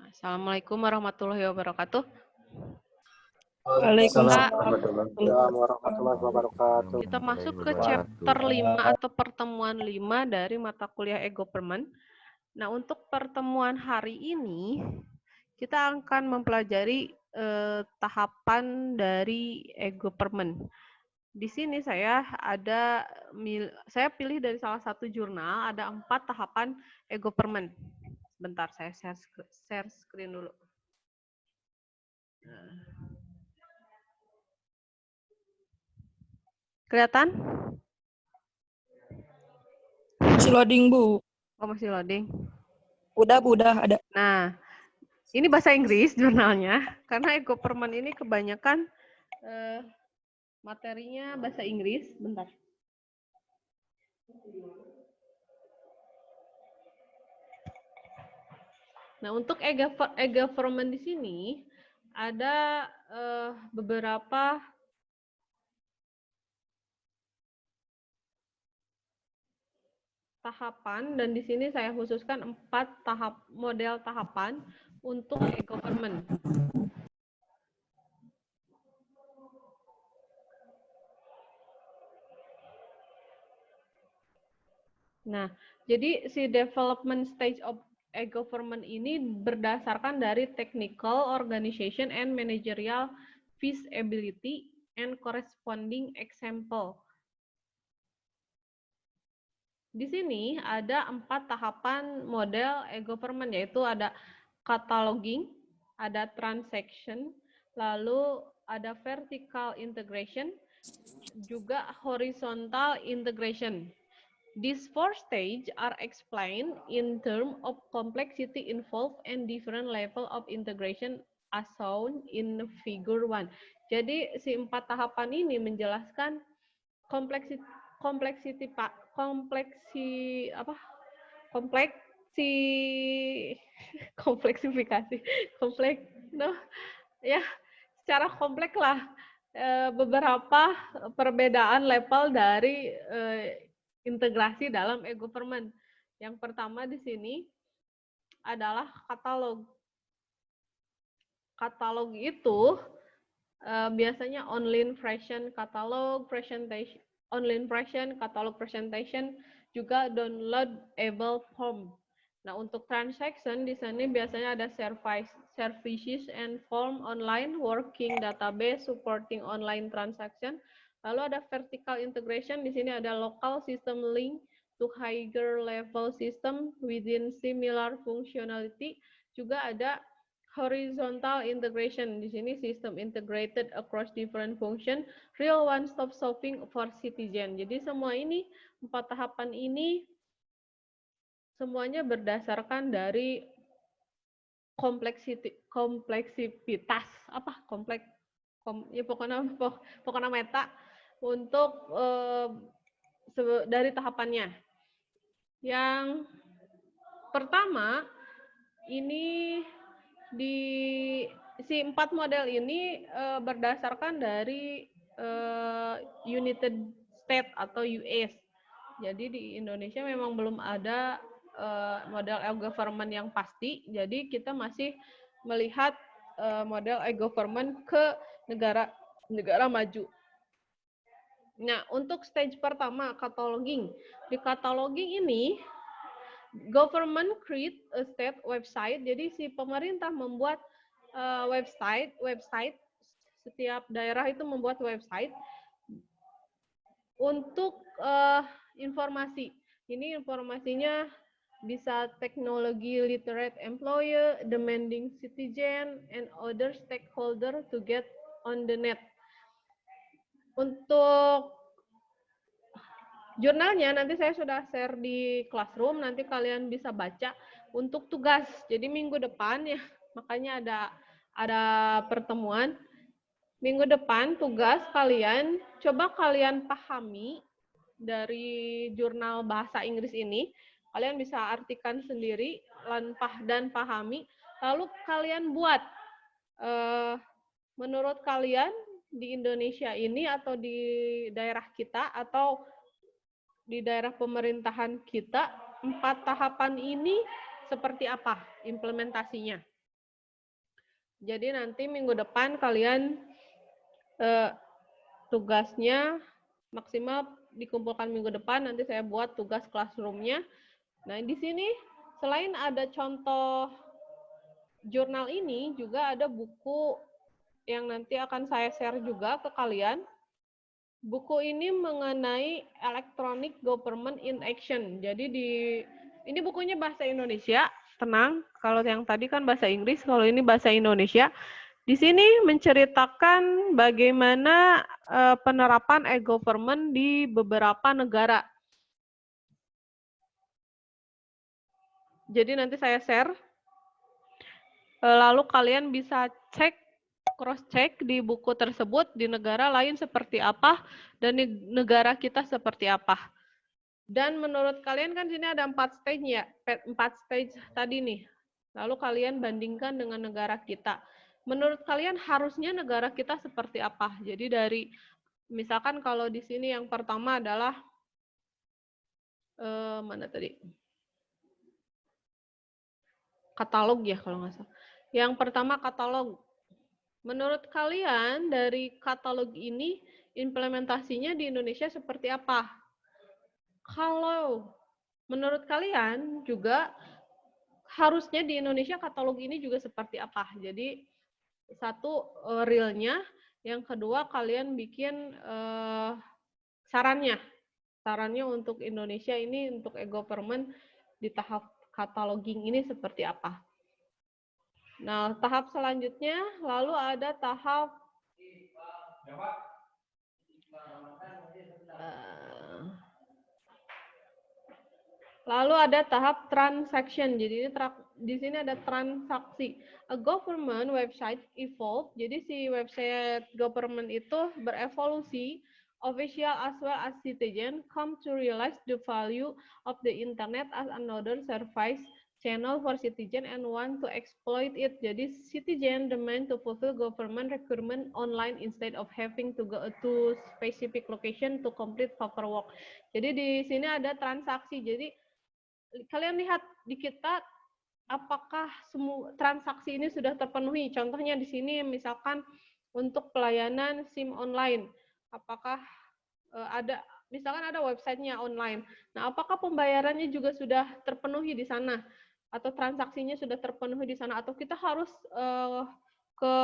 Assalamualaikum warahmatullahi wabarakatuh. Waalaikumsalam warahmatullahi wabarakatuh. Kita masuk ke chapter 5 atau pertemuan 5 dari mata kuliah e-government. Nah, untuk pertemuan hari ini kita akan mempelajari tahapan dari e-government. Di sini saya pilih dari salah satu jurnal, ada 4 tahapan e-government. Bentar, saya share screen dulu. Kelihatan? Masih loading, Bu. Oh, masih loading. Udah, Bu, udah ada. Nah, ini bahasa Inggris jurnalnya, karena e-government ini kebanyakan materinya bahasa Inggris. Bentar. Nah, untuk e-government di sini ada beberapa tahapan, dan di sini saya khususkan 4 model tahapan untuk e-government. Nah, jadi si development stage of e-government ini berdasarkan dari technical, organization, and managerial feasibility and corresponding example. Di sini ada 4 tahapan model e-government, yaitu ada cataloging, ada transaction, lalu ada vertical integration, juga horizontal integration. These 4 stages are explained in terms of complexity involved and different level of integration as shown in figure 1. Jadi si 4 tahapan ini menjelaskan secara kompleks lah beberapa perbedaan level dari integrasi dalam e-government. Yang pertama di sini adalah katalog. Katalog itu biasanya online version katalog, presentation, online version, katalog presentation, juga downloadable form. Nah, untuk transaction di sini biasanya ada services and form online, working database, supporting online transaction. Lalu ada vertical integration, di sini ada local system link to higher level system within similar functionality. Juga ada horizontal integration, di sini system integrated across different function, real one-stop shopping for citizen. Jadi semua ini 4 tahapan ini semuanya berdasarkan dari kompleksitas pokoknya meta untuk dari tahapannya. Yang pertama ini si 4 model ini berdasarkan dari United States atau US. Jadi di Indonesia memang belum ada model e-government yang pasti. Jadi kita masih melihat model e-government ke negara maju. Nah, untuk stage pertama cataloging. Di cataloging ini government create a state website. Jadi si pemerintah membuat website. Setiap daerah itu membuat website untuk informasi. Ini informasinya bisa teknologi literate employer, demanding citizen, and other stakeholder to get on the net. Untuk jurnalnya nanti saya sudah share di Classroom, nanti kalian bisa baca. Untuk tugas, jadi minggu depan ya, makanya ada pertemuan. Minggu depan tugas kalian, coba kalian pahami dari jurnal bahasa Inggris ini. Kalian bisa artikan sendiri dan pahami. Lalu kalian buat, menurut kalian di Indonesia ini atau di daerah kita atau di daerah pemerintahan kita, 4 tahapan ini seperti apa implementasinya? Jadi nanti minggu depan kalian tugasnya maksimal dikumpulkan minggu depan, nanti saya buat tugas classroom-nya. Nah, di sini selain ada contoh jurnal ini, juga ada buku yang nanti akan saya share juga ke kalian. Buku ini mengenai Electronic Government in Action. Jadi ini bukunya bahasa Indonesia, tenang. Kalau yang tadi kan bahasa Inggris, kalau ini bahasa Indonesia. Di sini menceritakan bagaimana penerapan e-government di beberapa negara. Jadi nanti saya share, lalu kalian bisa cek, cross-check di buku tersebut, di negara lain seperti apa, dan di negara kita seperti apa. Dan menurut kalian kan sini ada 4 stage ya, 4 stage tadi nih. Lalu kalian bandingkan dengan negara kita. Menurut kalian harusnya negara kita seperti apa? Jadi dari, misalkan kalau di sini yang pertama adalah, mana tadi? Katalog ya kalau nggak salah. Yang pertama katalog. Menurut kalian dari katalog ini implementasinya di Indonesia seperti apa? Kalau menurut kalian juga harusnya di Indonesia katalog ini juga seperti apa? Jadi satu realnya, yang kedua kalian bikin sarannya untuk Indonesia ini untuk e-government di tahap cataloging ini seperti apa. Nah, tahap selanjutnya lalu ada tahap transaction. Jadi di sini ada transaksi. A government website evolve. Jadi si website government itu berevolusi. Official as well as citizen come to realize the value of the internet as another service channel for citizen and want to exploit it. Jadi citizen demand to fulfill government requirement online instead of having to go to specific location to complete paperwork. Jadi di sini ada transaksi. Jadi kalian lihat di kita apakah semua transaksi ini sudah terpenuhi. Contohnya di sini misalkan untuk pelayanan SIM online, apakah misalkan ada websitenya online. Nah, apakah pembayarannya juga sudah terpenuhi di sana atau transaksinya sudah terpenuhi di sana, atau kita harus ke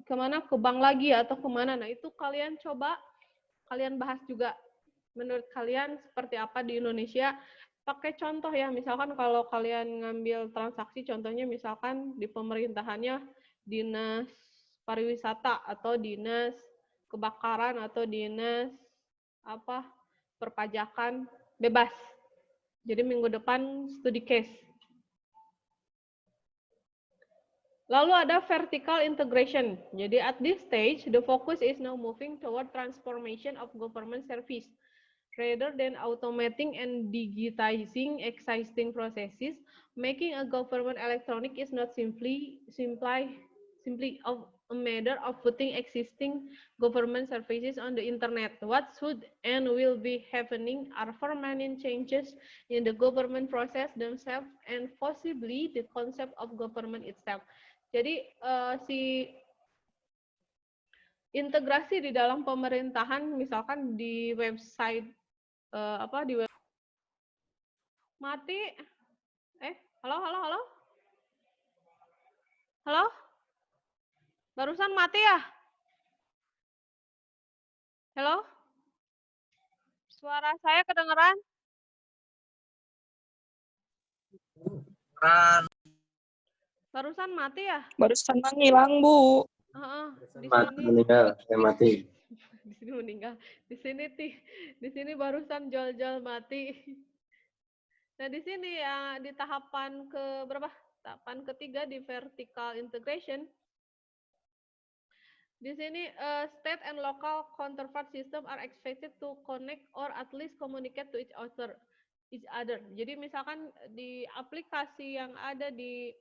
kemana, ke bank lagi atau kemana? Nah, itu kalian coba kalian bahas juga. Menurut kalian seperti apa di Indonesia? Pakai contoh ya, misalkan kalau kalian ngambil transaksi, contohnya misalkan di pemerintahannya dinas pariwisata atau dinas kebakaran atau dinas perpajakan, bebas. Jadi minggu depan studi case. Lalu ada vertical integration. Jadi at this stage, the focus is now moving toward transformation of government service. Rather than automating and digitizing existing processes, making a government electronic is not simply a matter of putting existing government services on the internet. What should and will be happening are permanent changes in the government process themselves and possibly the concept of government itself. Jadi si integrasi di dalam pemerintahan, misalkan di website di web mati, halo, barusan mati ya, halo, suara saya kedengeran? Barusan mati ya? Barusan menghilang, Bu. Di sini meninggal, saya mati. Di sini meninggal. Di sini barusan jol-jol mati. Nah, di sini ya di tahapan ke berapa? Tahapan ketiga di vertical integration. Di sini state and local counterpart system are expected to connect or at least communicate to each other. Jadi misalkan di aplikasi yang ada di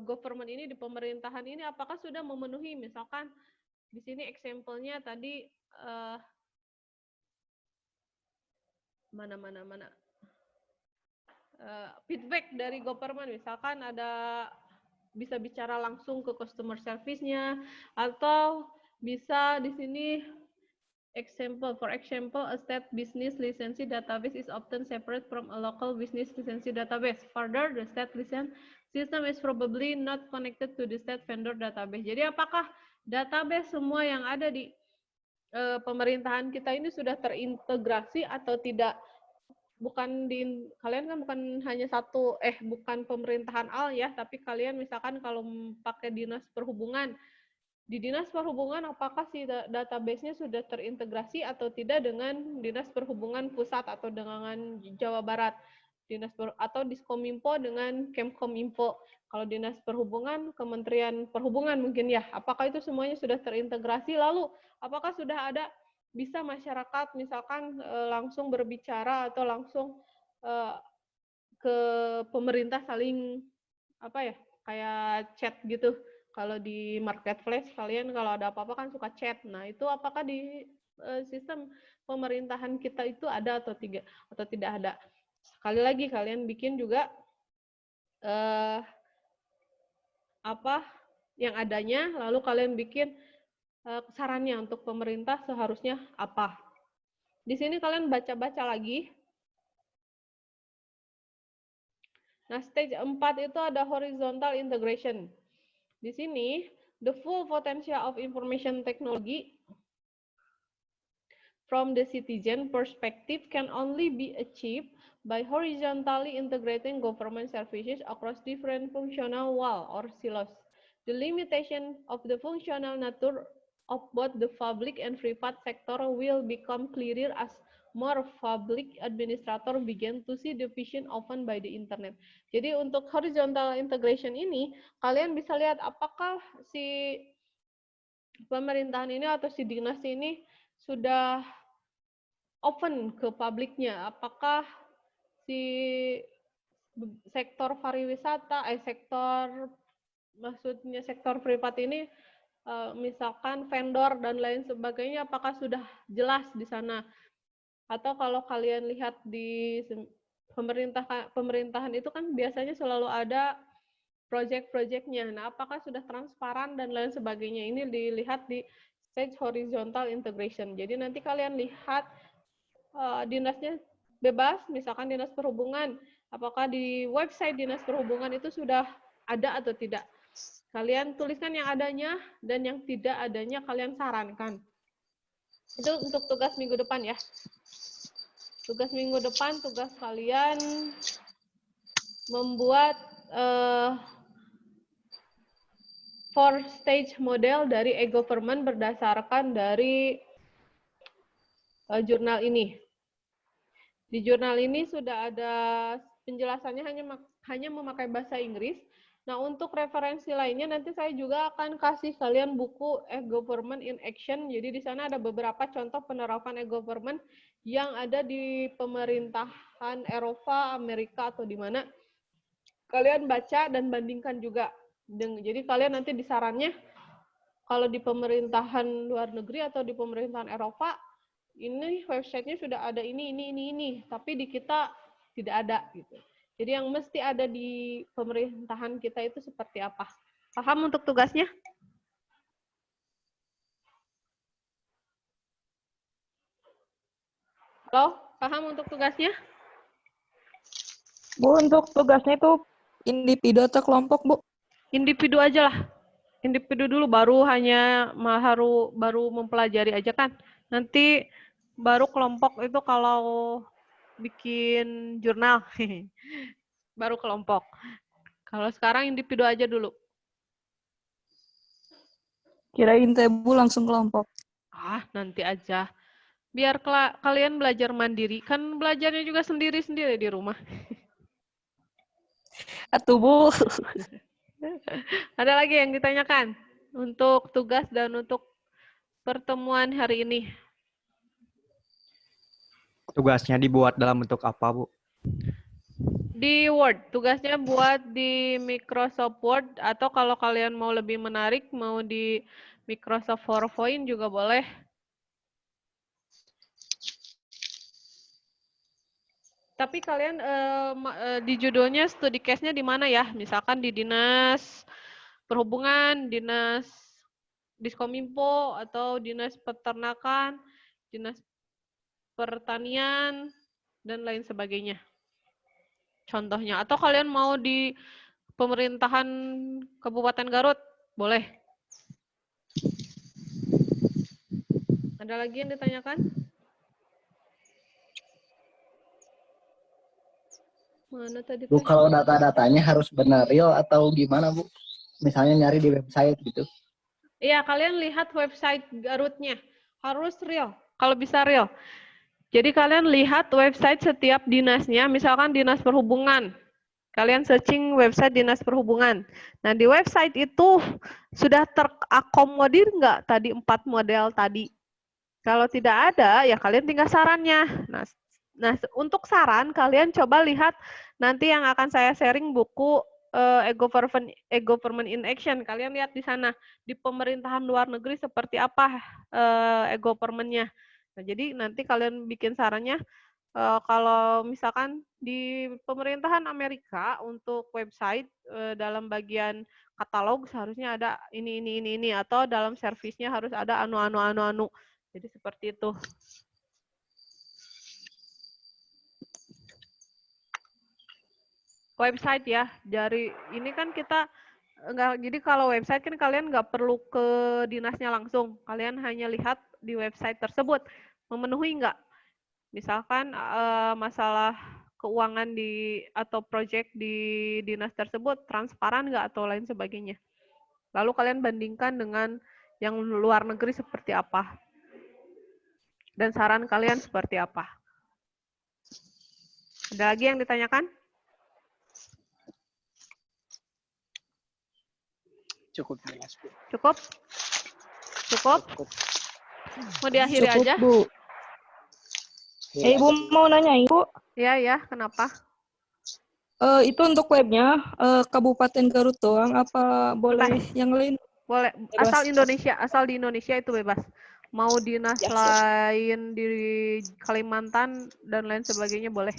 government ini, di pemerintahan ini, apakah sudah memenuhi, misalkan di sini example-nya tadi feedback dari government, misalkan ada bisa bicara langsung ke customer service-nya, atau bisa di sini for example, a state business license database is often separate from a local business license database. Further, the state license system is probably not connected to the state vendor database. Jadi apakah database semua yang ada di pemerintahan kita ini sudah terintegrasi atau tidak? Kalian kan bukan hanya bukan pemerintahan AL ya, tapi kalian misalkan kalau pakai dinas perhubungan, di dinas perhubungan apakah si database-nya sudah terintegrasi atau tidak dengan dinas perhubungan pusat atau dengan Jawa Barat, atau Diskominfo dengan Kemkominfo. Kalau dinas perhubungan, Kementerian Perhubungan mungkin ya, apakah itu semuanya sudah terintegrasi? Lalu apakah sudah ada bisa masyarakat misalkan langsung berbicara atau langsung ke pemerintah saling kayak chat gitu. Kalau di marketplace kalian kalau ada apa-apa kan suka chat. Nah, itu apakah di sistem pemerintahan kita itu ada atau tidak ada? Sekali lagi kalian bikin juga apa yang adanya, lalu kalian bikin sarannya untuk pemerintah seharusnya apa. Di sini kalian baca-baca lagi. Nah, stage 4 itu ada horizontal integration. Di sini, the full potential of information technology from the citizen perspective can only be achieved by horizontally integrating government services across different functional wall or silos. The limitation of the functional nature of both the public and private sector will become clearer as more public administrator begin to see the vision opened by the internet. Jadi untuk horizontal integration ini, kalian bisa lihat apakah si pemerintahan ini atau si dinas ini sudah open ke publiknya. Apakah si sektor pariwisata, maksudnya sektor privat ini misalkan vendor dan lain sebagainya, apakah sudah jelas di sana? Atau kalau kalian lihat di pemerintahan itu kan biasanya selalu ada project-projectnya. Nah, apakah sudah transparan dan lain sebagainya? Ini dilihat di stage horizontal integration. Jadi nanti kalian lihat dinasnya bebas, misalkan dinas perhubungan. Apakah di website dinas perhubungan itu sudah ada atau tidak? Kalian tuliskan yang adanya dan yang tidak adanya kalian sarankan. Itu untuk tugas minggu depan ya. Tugas minggu depan, tugas kalian membuat 4-stage model dari e-government berdasarkan dari jurnal ini. Di jurnal ini sudah ada penjelasannya hanya memakai bahasa Inggris. Nah, untuk referensi lainnya nanti saya juga akan kasih kalian buku e-government in action. Jadi di sana ada beberapa contoh penerapan e-government yang ada di pemerintahan Eropa, Amerika atau di mana. Kalian baca dan bandingkan juga. Jadi kalian nanti disarannya kalau di pemerintahan luar negeri atau di pemerintahan Eropa ini websitenya sudah ada ini, tapi di kita tidak ada gitu. Jadi yang mesti ada di pemerintahan kita itu seperti apa? Paham untuk tugasnya? Halo, paham untuk tugasnya? Bu, untuk tugasnya itu individu atau kelompok, Bu? Individu aja lah. Individu dulu baru mempelajari aja kan. Nanti baru kelompok itu kalau bikin jurnal. Baru kelompok. Kalau sekarang individu aja dulu. Kirain teh Bu langsung kelompok. Nanti aja. Biar kalian belajar mandiri. Kan belajarnya juga sendiri-sendiri di rumah. Atuh Bu. Ada lagi yang ditanyakan untuk tugas dan untuk pertemuan hari ini? Tugasnya dibuat dalam bentuk apa, Bu? Di Word, tugasnya buat di Microsoft Word, atau kalau kalian mau lebih menarik, mau di Microsoft PowerPoint juga boleh. Tapi kalian di judulnya studi case-nya di mana ya? Misalkan di Dinas Perhubungan, Dinas Diskominfo, atau Dinas Peternakan, Dinas Pertanian, dan lain sebagainya. Contohnya. Atau kalian mau di pemerintahan Kabupaten Garut? Boleh. Ada lagi yang ditanyakan? Mana tadi Bu, teh? kalau data-datanya harus benar real atau gimana, Bu? Misalnya nyari di website gitu. Iya, kalian lihat website Garutnya. Harus real. Kalau bisa real. Jadi kalian lihat website setiap dinasnya, misalkan Dinas Perhubungan. Kalian searching website Dinas Perhubungan. Nah, di website itu sudah terakomodir nggak tadi 4 model tadi? Kalau tidak ada, ya kalian tinggal sarannya. Nah, untuk saran, kalian coba lihat nanti yang akan saya sharing buku e-government in action. Kalian lihat di sana, di pemerintahan luar negeri seperti apa e-government-nya. Nah, jadi nanti kalian bikin sarannya, kalau misalkan di pemerintahan Amerika untuk website dalam bagian katalog seharusnya ada ini, atau dalam servisnya harus ada anu. Jadi seperti itu. Website ya, dari ini kan kita enggak, jadi kalau website kan kalian nggak perlu ke dinasnya langsung, kalian hanya lihat di website tersebut memenuhi nggak, misalkan masalah keuangan atau project di dinas tersebut transparan nggak atau lain sebagainya. Lalu kalian bandingkan dengan yang luar negeri seperti apa, dan saran kalian seperti apa. Ada lagi yang ditanyakan? Cukup jelas, Bu. Cukup? Cukup? Mau diakhiri Cukup, aja? Bu. Ibu mau nanya, Ibu. Ya, kenapa? Itu untuk webnya Kabupaten Garut doang, apa boleh yang lain? Boleh, Bebas. asal di Indonesia itu bebas. Mau dinas lain di Kalimantan dan lain sebagainya boleh.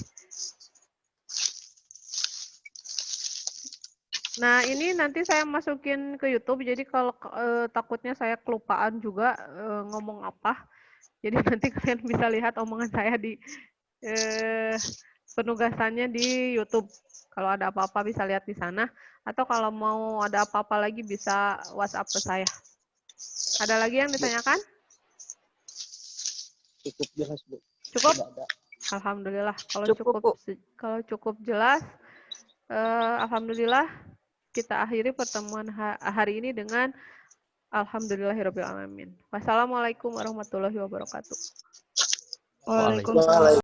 Nah, ini nanti saya masukin ke YouTube, jadi kalau takutnya saya kelupaan juga ngomong apa. Jadi nanti kalian bisa lihat omongan saya di penugasannya di YouTube. Kalau ada apa-apa bisa lihat di sana. Atau kalau mau ada apa-apa lagi bisa WhatsApp ke saya. Ada lagi yang ditanyakan? Cukup jelas, Bu. Cukup? Tidak ada. Alhamdulillah. Kalau Cukup, Bu. cukup jelas, alhamdulillah kita akhiri pertemuan hari ini dengan alhamdulillahirabbil alamin. Wassalamualaikum warahmatullahi wabarakatuh. Waalaikumsalam.